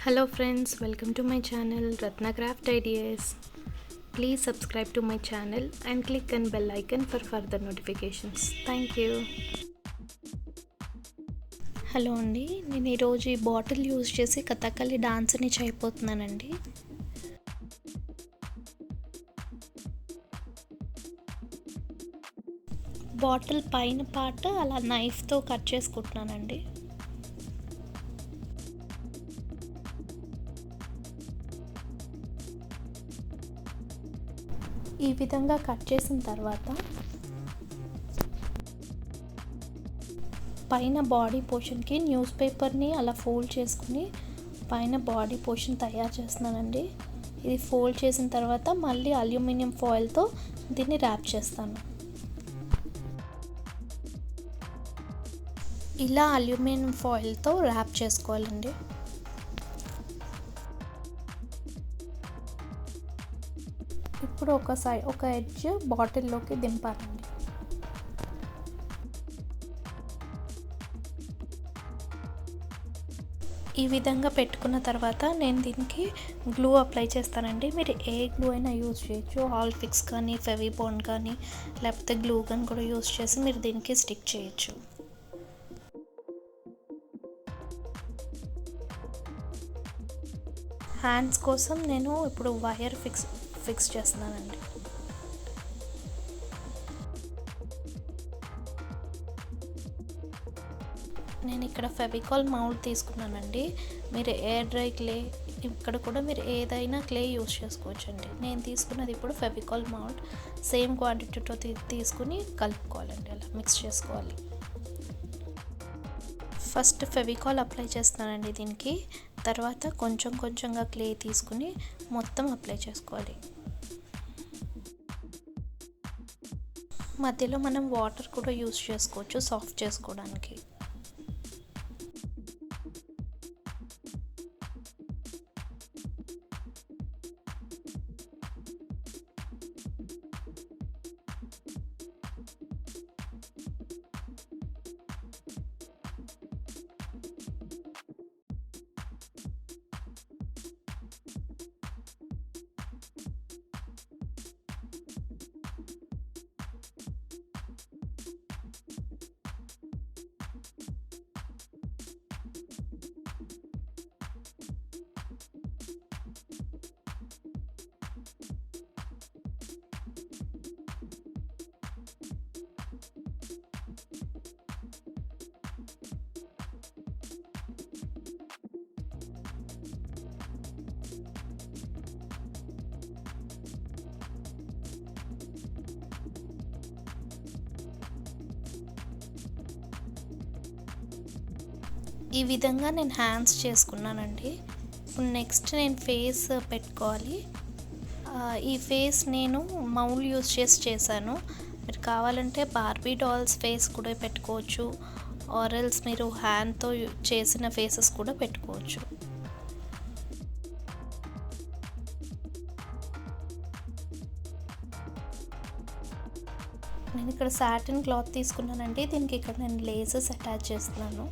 Hello friends, welcome to my channel Ratna Craft Ideas. Please subscribe to my channel and click on bell icon for further notifications. Thank you. Hello అండి, నేను ఈరోజు ఈ bottle use చేసి Kathakali డాన్స్ని చేయబోతున్నానండి. Bottle పైన part అలా నైఫ్తో cut చేసుకుంటున్నానండి. ఈ విధంగా కట్ చేసిన తర్వాత పైన బాడీ పోర్షన్కి న్యూస్ పేపర్ని అలా ఫోల్డ్ చేసుకుని పైన బాడీ పోర్షన్ తయారు చేస్తున్నానండి. ఇది ఫోల్డ్ చేసిన తర్వాత మళ్ళీ అల్యూమినియం ఫాయిల్తో దీన్ని ర్యాప్ చేస్తాను. ఇలా అల్యూమినియం ఫాయిల్తో ర్యాప్ చేసుకోవాలండి. ఇప్పుడు ఒక ఎడ్జ్ బాటిల్లోకి దింపాలండి. ఈ విధంగా పెట్టుకున్న తర్వాత నేను దీనికి గ్లూ అప్లై చేస్తానండి. మీరు ఏ గ్లూ అయినా యూజ్ చేయొచ్చు. ఆల్ ఫిక్స్ కానీ, ఫెవిబాండ్ కానీ, లేకపోతే గ్లూ గన్ కూడా యూజ్ చేసి మీరు దీనికి స్టిక్ చేయొచ్చు. హ్యాండ్స్ కోసం నేను ఇప్పుడు వైర్ ఫిక్స్ చేస్తున్నానండి. నేను ఇక్కడ ఫెవికాల్ మౌల్డ్ తీసుకున్నానండి. మీరు ఎయిర్ డ్రై క్లే ఇక్కడ కూడా మీరు ఏదైనా క్లే యూజ్ చేసుకోవచ్చండి. నేను తీసుకున్నది ఇప్పుడు ఫెవికాల్ మౌల్డ్. సేమ్ క్వాంటిటీతో తీసుకుని కలుపుకోవాలండి. అలా మిక్స్ చేసుకోవాలి. ఫస్ట్ ఫెవికాల్ అప్లై చేస్తున్నానండి దీనికి. తర్వాత కొంచెంగా క్లే తీసుకుని మొత్తం అప్లై చేసుకోవాలి. మధ్యలో మనం వాటర్ కూడా యూజ్ చేసుకోవచ్చు సాఫ్ట్ చేసుకోవడానికి. ఈ విధంగా నేను హ్యాండ్స్ చేసుకున్నానండి. ఇప్పుడు నెక్స్ట్ నేను ఫేస్ పెట్టుకోవాలి. ఈ ఫేస్ నేను మౌల్ యూజ్ చేశాను. మీరు కావాలంటే బార్బీ డాల్స్ ఫేస్ కూడా పెట్టుకోవచ్చు. ఆరెల్స్ మీరు హ్యాండ్తో చేసిన ఫేసెస్ కూడా పెట్టుకోవచ్చు. నేను ఇక్కడ సాటిన్ క్లాత్ తీసుకున్నానండి. దీనికి ఇక్కడ నేను లేసెస్ అటాచ్ చేస్తున్నాను.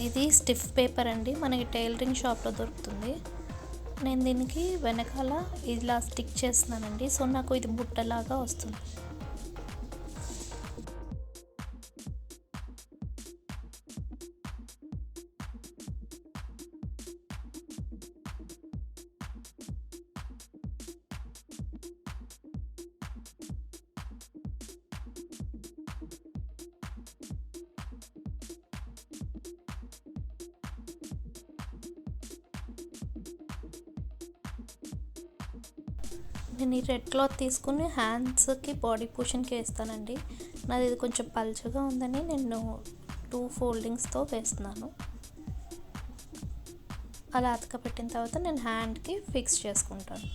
ఇది స్టిఫ్ పేపర్ అండి, మనకి టైలరింగ్ షాప్లో దొరుకుతుంది. నేను దీనికి వెనకాల ఇలా స్టిక్ చేస్తున్నానండి. సో నాకు ఇది బుట్టలాగా వస్తుంది. నేను ఈ రెడ్ క్లాత్ తీసుకుని హ్యాండ్స్కి బాడీ పోర్షన్కి వేస్తానండి. నాది ఇది కొంచెం పల్చగా ఉందని నేను 2 ఫోల్డింగ్స్తో వేస్తున్నాను. అలా అతకపెట్టిన తర్వాత నేను హ్యాండ్కి ఫిక్స్ చేసుకుంటాను.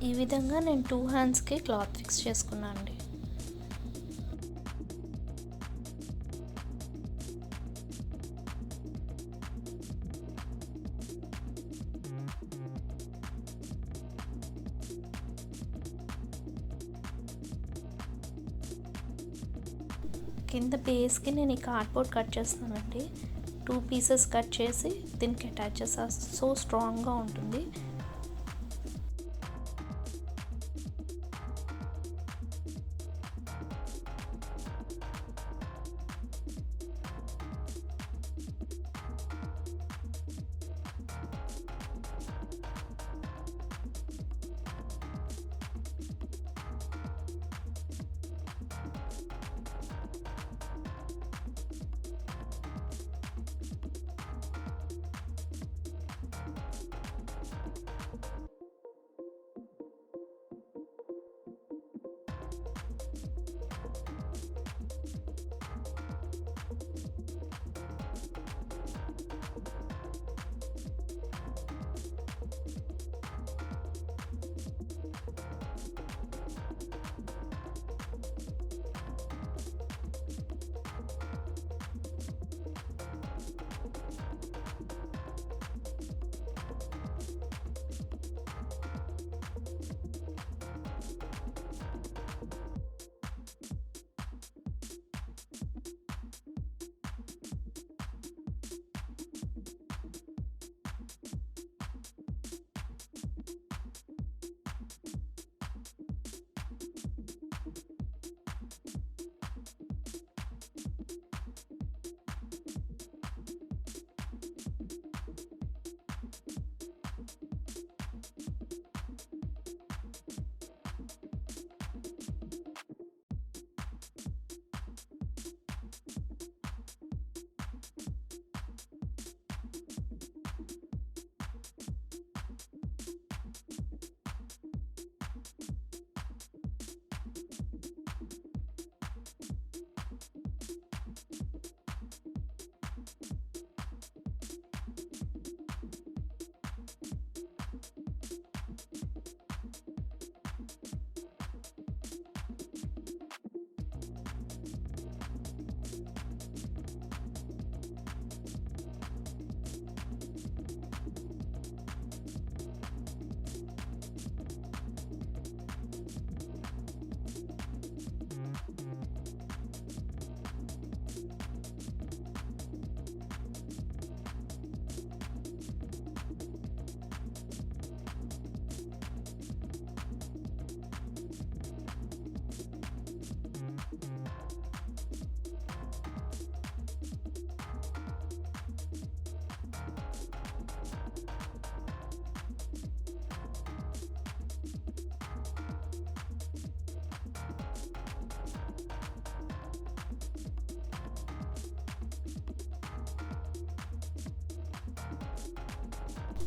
ఈ విధంగా నేను 2 హ్యాండ్స్కి క్లాత్ ఫిక్స్ చేసుకున్నాను అండి. కింద బేస్కి నేను ఈ కార్డ్బోర్డ్ కట్ చేస్తానండి. 2 పీసెస్ కట్ చేసి దీనికి అటాచ్ చేస్తా. సో స్ట్రాంగ్గా ఉంటుంది.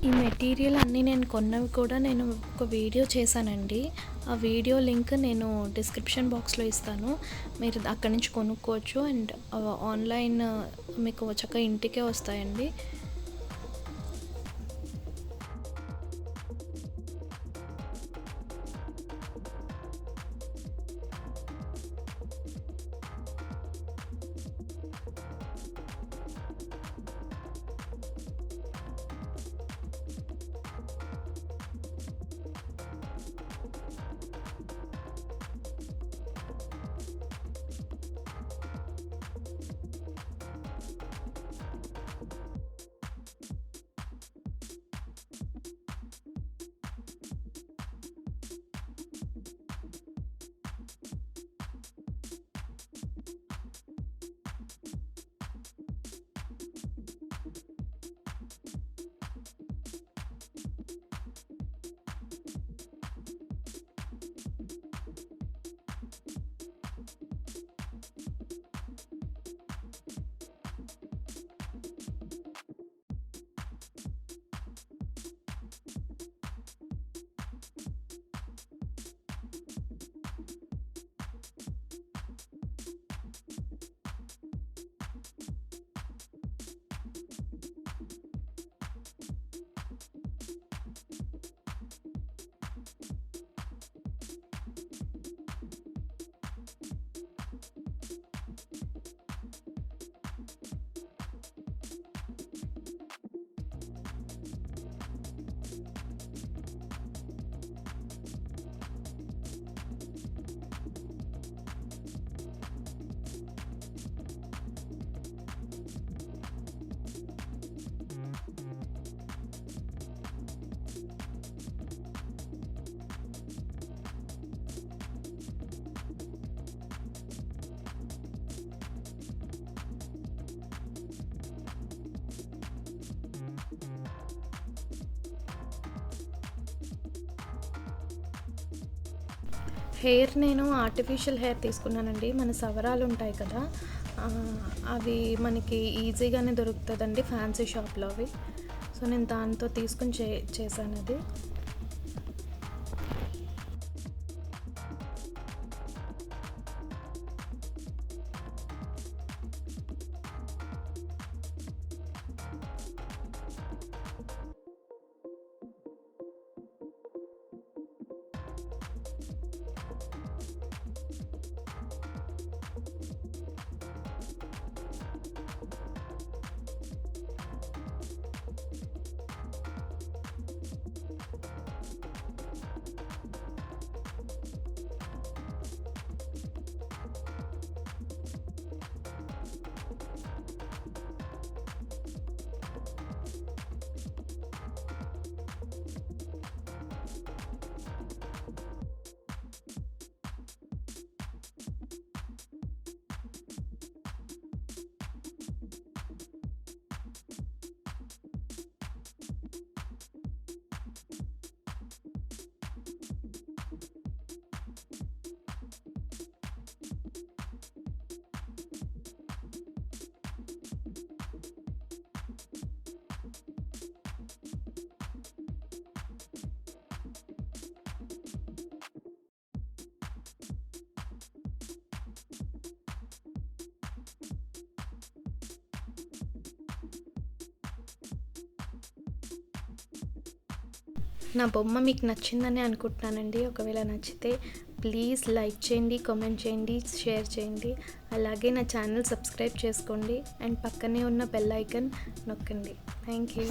ఈ మెటీరియల్ అన్నీ నేను కొన్నవి కూడా నేను ఒక వీడియో చేశానండి. ఆ వీడియో లింక్ నేను డిస్క్రిప్షన్ బాక్స్లో ఇస్తాను. మీరు అక్కడి నుంచి కొనుక్కోవచ్చు. అండ్ ఆన్లైన్ మీకు చక్కగా ఇంటికే వస్తాయండి. హెయిర్ నేను ఆర్టిఫిషియల్ హెయిర్ తీసుకున్నానండి. మన సవరాలు ఉంటాయి కదా, అవి మనకి ఈజీగానే దొరుకుతుందండి ఫ్యాన్సీ షాప్లో అవి. సో నేను దాంతో తీసుకుని చేశాను అది. నా బొమ్మ మీకు నచ్చిందని అనుకుంటున్నానండి. ఒకవేళ నచ్చితే ప్లీజ్ లైక్ చేయండి, కామెంట్ చేయండి, షేర్ చేయండి. అలాగే నా ఛానల్ సబ్స్క్రైబ్ చేసుకోండి అండ్ పక్కనే ఉన్న బెల్ ఐకాన్ నొక్కండి. Thank you.